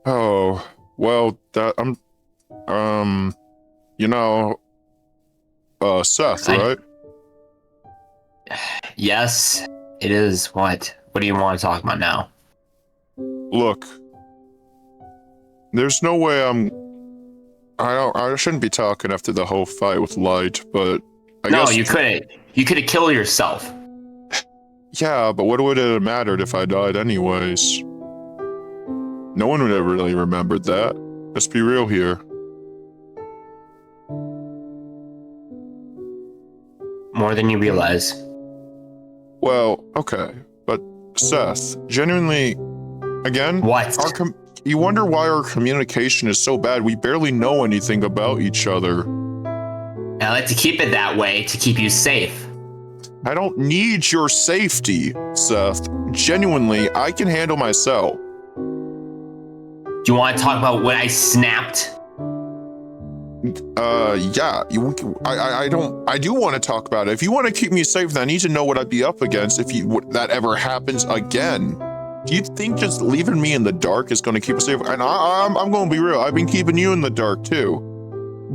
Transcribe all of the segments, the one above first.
Oh, well, that um, you know, Seth, I right? yes, it is. What? What do you want to talk about now? Look, there's no way I shouldn't be talking after the whole fight with Light, but I No, guess, you couldn't. You could have killed yourself. yeah, but what would it have mattered if I died anyways? No one would have really remembered that. Let's be real here. More than you realize. Well, okay, but Seth, genuinely, again, What? you wonder why our communication is so bad. We barely know anything about each other. I like to keep it that way to keep you safe. I don't need your safety, Seth. Genuinely, I can handle myself. Do you want to talk about when I snapped? Yeah. I do want to talk about it. If you want to keep me safe, then I need to know what I'd be up against if that ever happens again. Do you think just leaving me in the dark is going to keep us safe? And I'm going to be real. I've been keeping you in the dark too.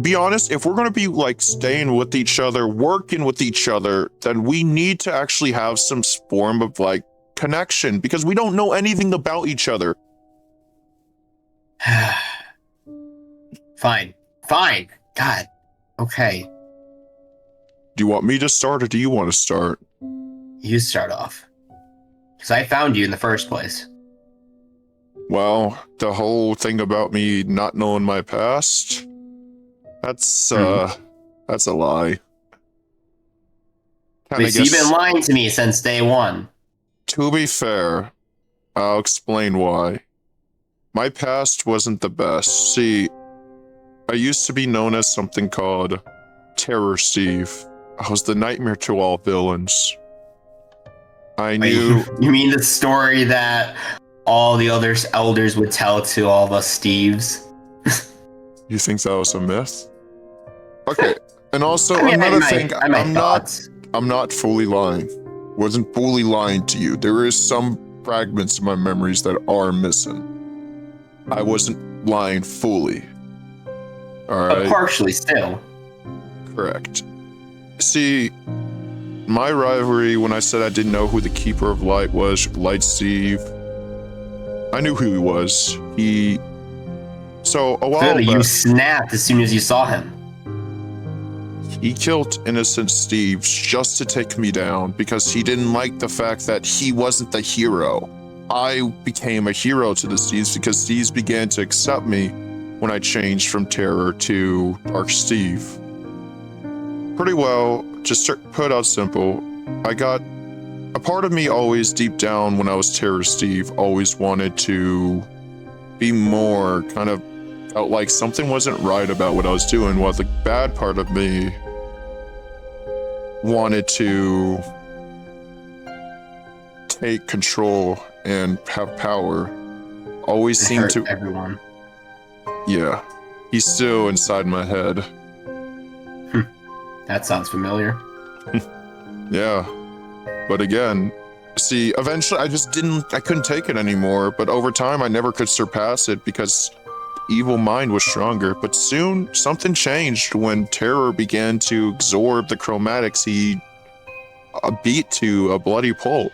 Be honest, if we're going to be like staying with each other, working with each other, then we need to actually have some form of like connection because we don't know anything about each other. Fine. Fine. God. Okay. Do you want me to start or do you want to start? You start off. Because I found you in the first place. Well, the whole thing about me not knowing my past, that's a lie. At least you've been lying to me since day one. To be fair, I'll explain why. My past wasn't the best. See, I used to be known as something called Terror Steve. I was the nightmare to all villains. I knew. You mean the story that all the other elders would tell to all of us Steves? You think that was a myth? Okay, and also I mean, another thing, thoughts. I'm not fully lying. Wasn't fully lying to you. There is some fragments of my memories that are missing. I wasn't lying fully. All right. Partially still. Correct. See, my rivalry when I said I didn't know who the Keeper of Light was, Light Steve. I knew who he was. So a while Clearly, back, you snapped as soon as you saw him. he killed innocent Steve just to take me down because he didn't like the fact that he wasn't the hero. I became a hero to the Steves because Steves began to accept me when I changed from Terror to Dark Steve. Pretty well, just to put out simple, I got a part of me always deep down when I was Terror Steve always wanted to be more, kind of felt like something wasn't right about what I was doing, while the bad part of me wanted to take control and have power. Always seemed to everyone. Yeah, he's still inside my head. That sounds familiar. Yeah, but again, see, eventually I couldn't take it anymore, but over time I never could surpass it because evil mind was stronger. But soon something changed when Terror began to absorb the chromatics he beat to a bloody pulp.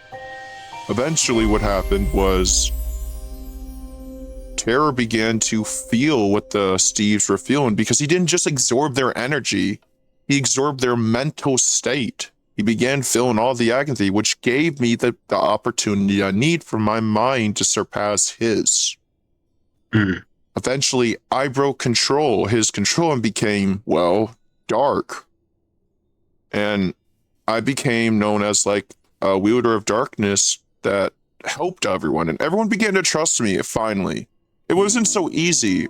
Eventually what happened was Terror began to feel what the Steves were feeling because he didn't just absorb their energy, he absorbed their mental state. He began feeling all the agony, which gave me the opportunity I need for my mind to surpass his. Eventually, I broke his control, and became, well, dark. And I became known as like a wielder of darkness that helped everyone, and everyone began to trust me finally. It wasn't so easy.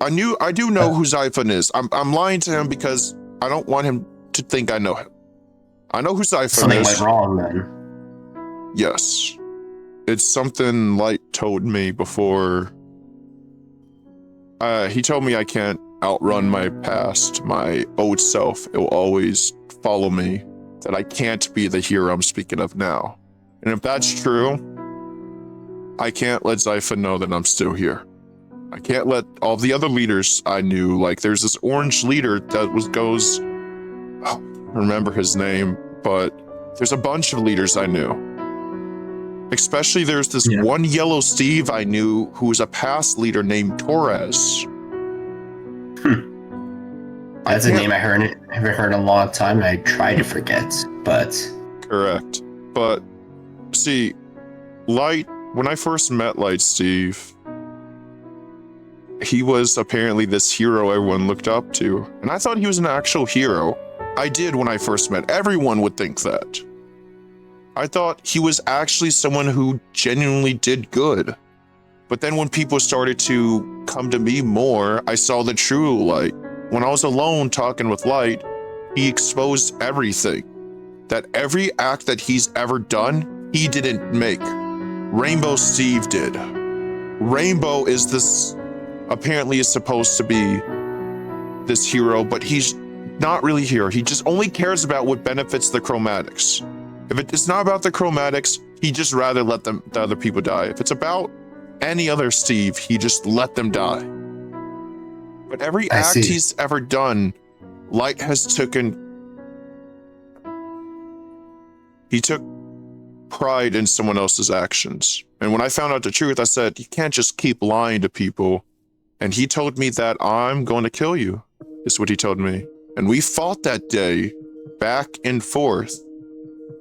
I do know who Zyphon is. I'm lying to him because I don't want him to think I know him. I know who Zyphon is. Something went wrong then. Yes. It's something Light told me before. He told me I can't outrun my past, my old self. It will always follow me. That I can't be the hero I'm speaking of now. And if that's true, I can't let Zyphon know that I'm still here. I can't let all the other leaders I knew, like there's this orange leader that goes, oh, I don't remember his name, but there's a bunch of leaders I knew. Especially there's this one yellow Steve I knew who was a past leader named Torres. That's a name I haven't heard in a long time, and I try to forget, but... Correct. But, see, Light, when I first met Light Steve, he was apparently this hero everyone looked up to, and I thought he was an actual hero. I did when I first met. Everyone would think that. I thought he was actually someone who genuinely did good. But then when people started to come to me more, I saw the true Light. When I was alone talking with Light, he exposed everything. That every act that he's ever done, he didn't make. Rainbow Steve did. Rainbow is this, apparently is supposed to be this hero, but he's not really here. He just only cares about what benefits the chromatics. If it's not about the chromatics, he just rather let the other people die. If it's about any other Steve, he just let them die. But every act he's ever done, Light has taken... He took pride in someone else's actions. And when I found out the truth, I said, you can't just keep lying to people. And he told me that I'm going to kill you, is what he told me. And we fought that day back and forth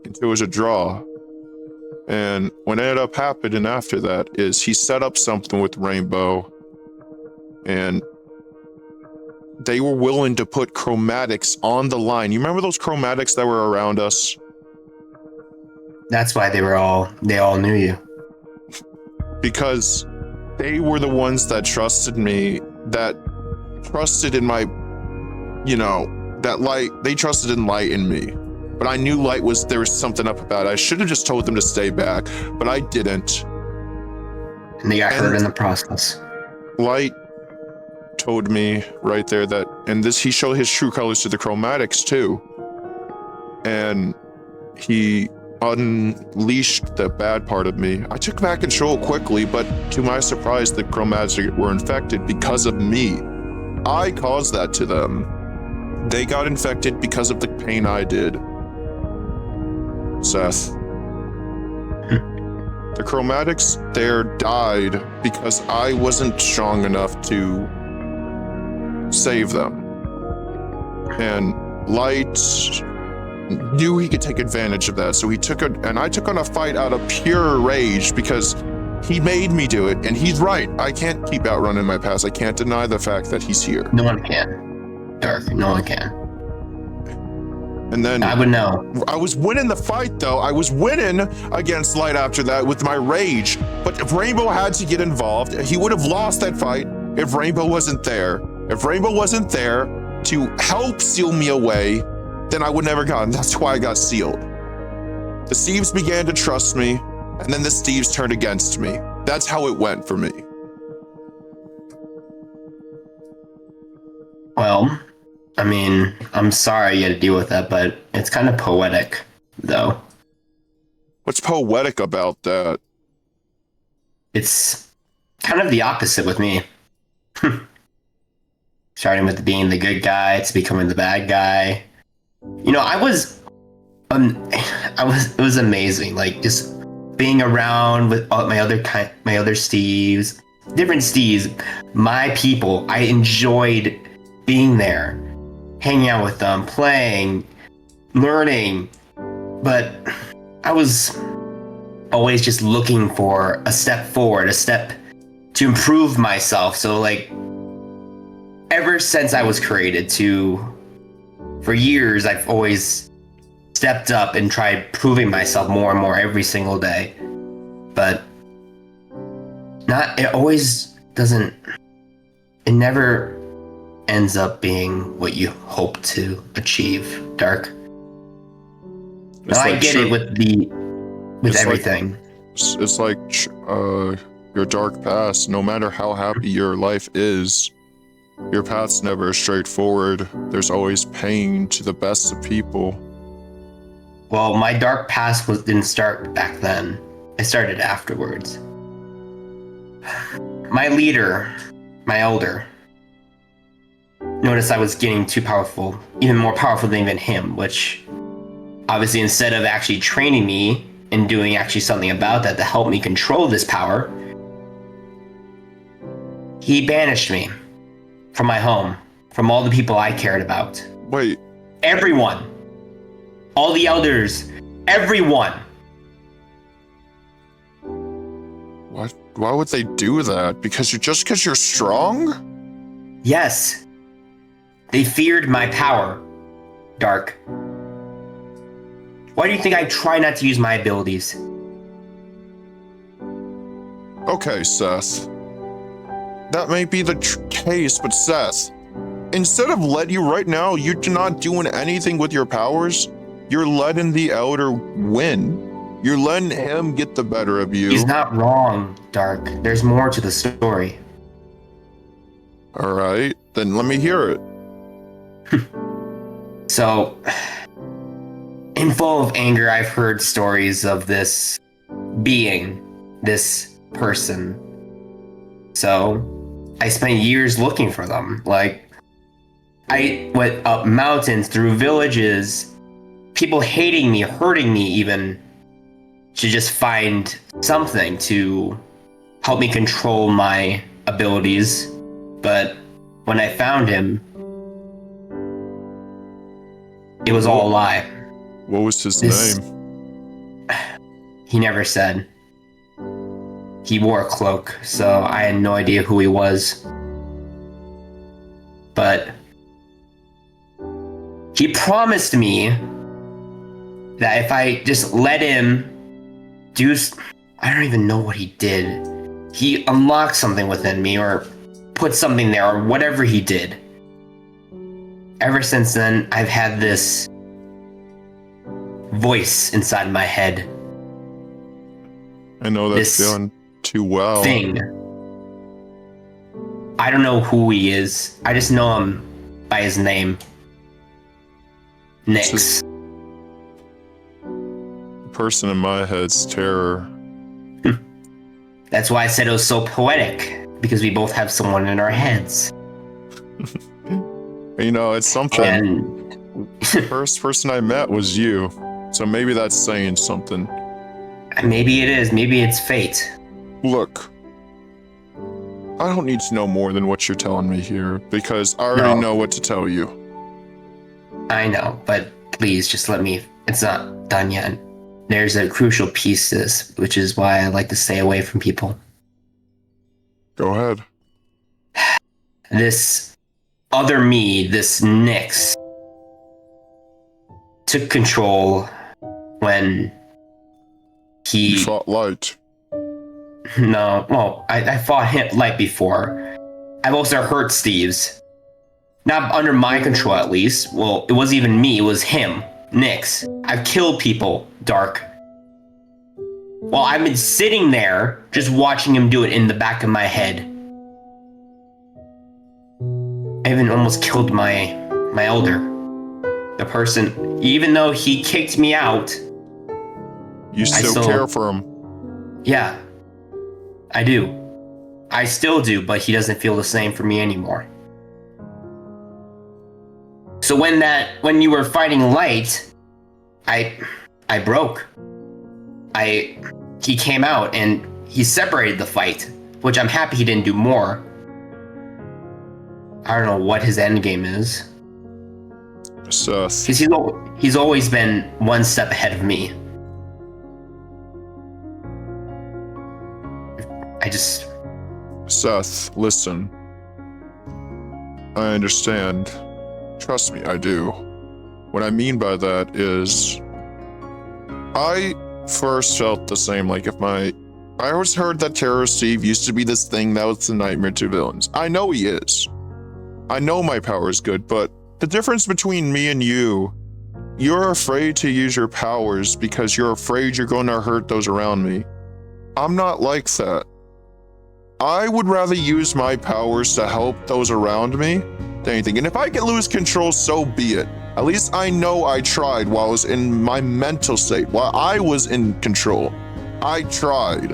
until it was a draw. And what ended up happening after that is he set up something with Rainbow, and they were willing to put chromatics on the line. You remember those chromatics that were around us? That's why they all knew you. Because they were the ones that trusted me, that trusted in my, you know, that Light, they trusted in Light in me. But I knew Light there was something up about it. I should have just told them to stay back, but I didn't. And they got hurt in the process. Light told me right there that, and he showed his true colors to the chromatics too. And he unleashed the bad part of me. I took back control quickly, but to my surprise, the chromatics were infected because of me. I caused that to them. They got infected because of the pain I did. Seth. The chromatics there died because I wasn't strong enough to save them. And Light knew he could take advantage of that, so he took and I took on a fight out of pure rage because he made me do it, and he's right. I can't keep outrunning my past. I can't deny the fact that he's here. No one can. Dark, no one can. And then I would know. I was winning the fight though. I was winning against Light after that with my rage. But if Rainbow had to get involved, he would have lost that fight if Rainbow wasn't there. If Rainbow wasn't there to help seal me away, then I would never gotten. That's why I got sealed. The Steves began to trust me, and then the Steves turned against me. That's how it went for me. Well, I mean, I'm sorry you had to deal with that, but it's kind of poetic, though. What's poetic about that? It's kind of the opposite with me. Starting with being the good guy to becoming the bad guy. You know, it was amazing. Like, just being around with all my other Steves, different Steves, my people. I enjoyed being there, hanging out with them, playing, learning, but I was always just looking for a step forward, a step to improve myself. So like, ever since I was created for years, I've always stepped up and tried proving myself more and more every single day. But it always doesn't, it never ends up being what you hope to achieve, Dark. Now, I get it with everything. It's like your dark past. No matter how happy your life is, your path's never straightforward. There's always pain to the best of people. Well, my dark past didn't start back then. It started afterwards. My leader, my elder, noticed I was getting too powerful, even more powerful than even him, which obviously instead of actually training me and doing actually something about that to help me control this power, he banished me from my home, from all the people I cared about. Wait. Everyone. All the elders. Everyone. What? Why would they do that? Because you're strong? Yes. They feared my power, Dark. Why do you think I try not to use my abilities? Okay, Seth. That may be the case, but Seth, instead of letting you right now, you're not doing anything with your powers. You're letting the Elder win. You're letting him get the better of you. He's not wrong, Dark. There's more to the story. All right, then let me hear it. So, in full of anger, I've heard stories of this being, this person. So, I spent years looking for them. Like, I went up mountains, through villages, people hating me, hurting me even, to just find something to help me control my abilities. But when I found him, it was all a lie. What was his name? He never said. He wore a cloak, so I had no idea who he was. But he promised me that if I just let him do... I don't even know what he did. He unlocked something within me, or put something there, or whatever he did. Ever since then, I've had this voice inside my head. I know that feeling too well. Thing. I don't know who he is. I just know him by his name. Nyx. The person in my head's Terror. That's why I said it was so poetic, because we both have someone in our heads. You know, it's something. And The first person I met was you, so maybe that's saying something. maybe it is. Maybe it's fate. Look, I don't need to know more than what you're telling me here, because I already know what to tell you. I know, but please just let me... It's not done yet. There's a crucial piece to this, which is why I like to stay away from people. Go ahead. This other me, this Nyx, took control when he... You fought Light. No, well, I fought him Light before. I've also hurt Steve's. Not under my control, at least. Well, it wasn't even me, it was him, Nyx. I've killed people, Dark. Well, I've been sitting there, just watching him do it in the back of my head. I even almost killed my elder. The person, even though he kicked me out. You still care for him. Yeah, I do. I still do, but he doesn't feel the same for me anymore. So when you were fighting Light, I broke. He came out and he separated the fight, which I'm happy he didn't do more. I don't know what his end game is. Seth. Because he's always been one step ahead of me. Seth, listen. I understand. Trust me, I do. What I mean by that is, I first felt the same, like if I always heard that Terror Steve used to be this thing that was the nightmare to villains. I know he is. I know my power is good, but the difference between me and you're afraid to use your powers because you're afraid you're going to hurt those around me. I'm not like that. I would rather use my powers to help those around me than anything. And if I can lose control, so be it. At least I know I tried while I was in my mental state, while I was in control. I tried.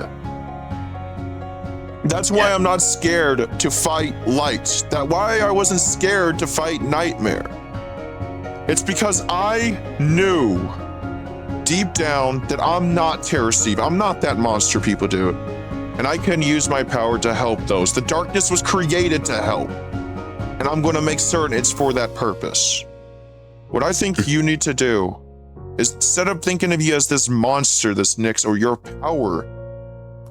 That's why I'm not scared to fight light. That's why I wasn't scared to fight Nightmare. It's because I knew deep down that I'm not Terror Steve. I'm not that monster people do. And I can use my power to help those. The darkness was created to help. And I'm going to make certain it's for that purpose. What I think you need to do is, instead of thinking of you as this monster, this Nyx, or your power,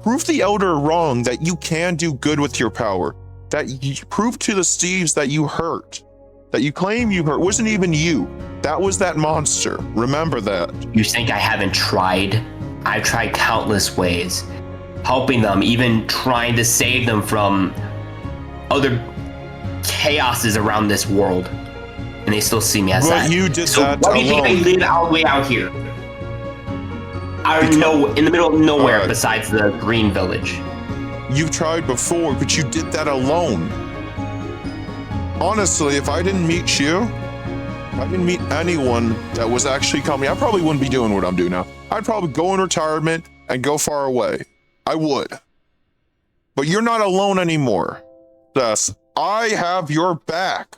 prove the Elder wrong that you can do good with your power. That you prove to the Steves that you hurt. That you claim you hurt. It wasn't even you. That was that monster. Remember that. You think I haven't tried? I've tried countless ways. Helping them, even trying to save them from other chaoses around this world. And they still see me as that. But you did so that why do you think I live all the way out here? In the middle of nowhere besides the Green Village. You've tried before, but you did that alone. Honestly, if I didn't meet you, if I didn't meet anyone that was actually coming, I probably wouldn't be doing what I'm doing now. I'd probably go in retirement and go far away. I would. But you're not alone anymore, Seth. I have your back.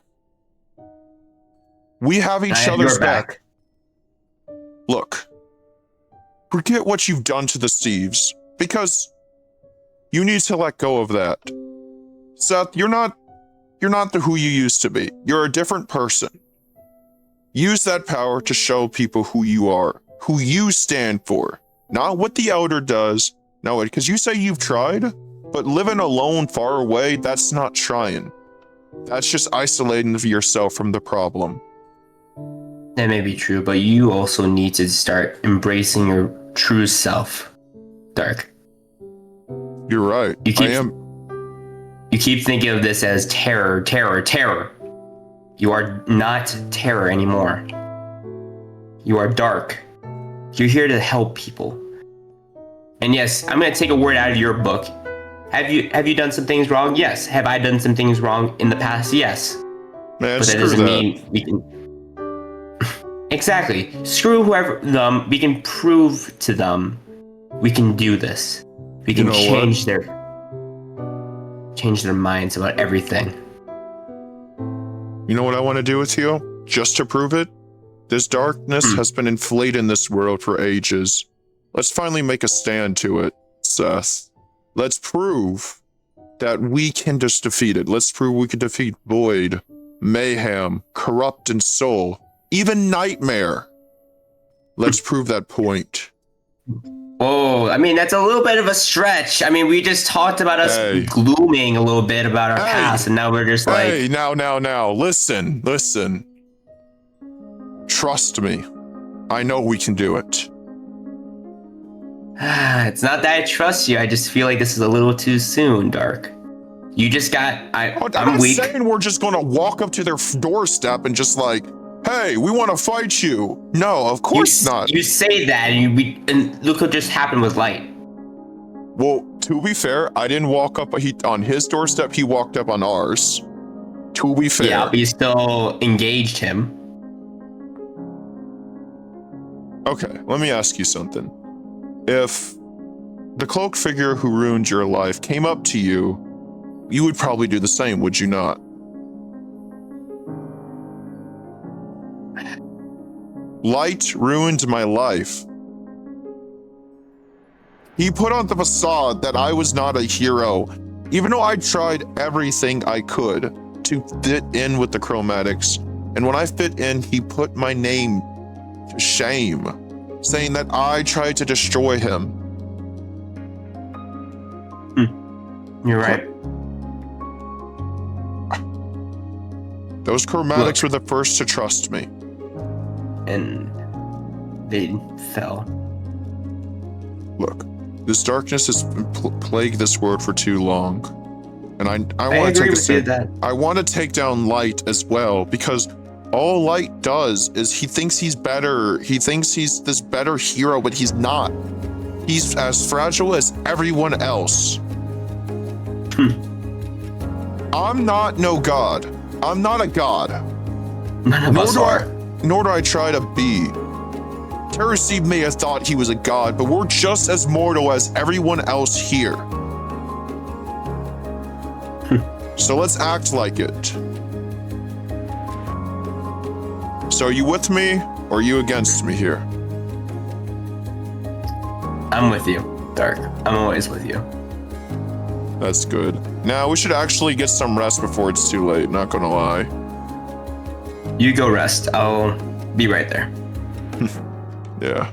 We have each other's back. Look, forget what you've done to the Steves, because you need to let go of that. Seth, you're not who you used to be. You're a different person. Use that power to show people who you are, who you stand for, not what the Elder does. No, because you say you've tried, but living alone far away, that's not trying. That's just isolating yourself from the problem. That may be true, but you also need to start embracing your true self, Dark. You're right. I am. You keep thinking of this as terror. You are not terror anymore. You are dark. You're here to help people. And yes, I'm going to take a word out of your book. Have you done some things wrong? Yes. Have I done some things wrong in the past? Yes. Man, but that doesn't mean we can... Exactly. Screw whoever them. We can prove to them we can do this. We can change their minds about everything. You know what I want to do with you? Just to prove it? This darkness has been inflating this world for ages. Let's finally make a stand to it, Seth. Let's prove that we can just defeat it. Let's prove we can defeat Void, Mayhem, Corrupt and Soul, even Nightmare. Let's prove that point. Oh, I mean, that's a little bit of a stretch. I mean, we just talked about us glooming a little bit about our past, and now we're just like... Hey, now. Listen. Trust me. I know we can do it. It's not that I trust you. I just feel like this is a little too soon, Dark. You just got... I'm not weak. saying we're just going to walk up to their doorstep and just like, hey, we want to fight you. No, of course not. You say that, and look what just happened with Light. Well, to be fair, I didn't walk up on his doorstep. He walked up on ours. To be fair. Yeah, but you still engaged him. Okay, let me ask you something. If the cloaked figure who ruined your life came up to you, you would probably do the same, would you not? Light ruined my life. He put on the facade that I was not a hero, even though I tried everything I could to fit in with the Chromatics. And when I fit in, he put my name to shame, saying that I tried to destroy him. You're right. Those Chromatics were the first to trust me. And they fell. Look, this darkness has plagued this world for too long. And I want to take a stand. I want to take down Light as well, because all Light does is he thinks he's better. He thinks he's this better hero, but he's not. He's as fragile as everyone else. I'm not no god. I'm not a god. None of us are. Nor do I try to be. Terror Steve may have thought he was a god, but we're just as mortal as everyone else here. So let's act like it. So are you with me or are you against me here? I'm with you, Dark. I'm always with you. That's good. Now we should actually get some rest before it's too late, not gonna lie. You go rest. I'll be right there. Yeah.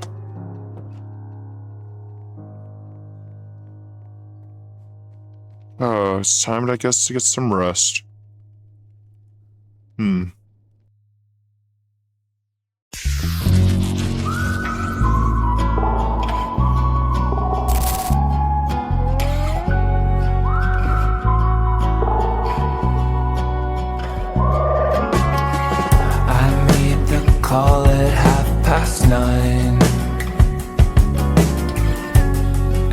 Oh, it's time, I guess, to get some rest. Call it 9:30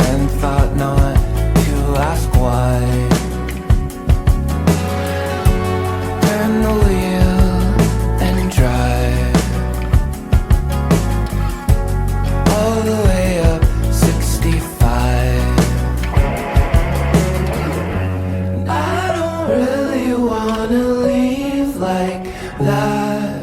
and thought not to ask why. Turn the wheel and drive all the way up 65. I don't really wanna leave like that.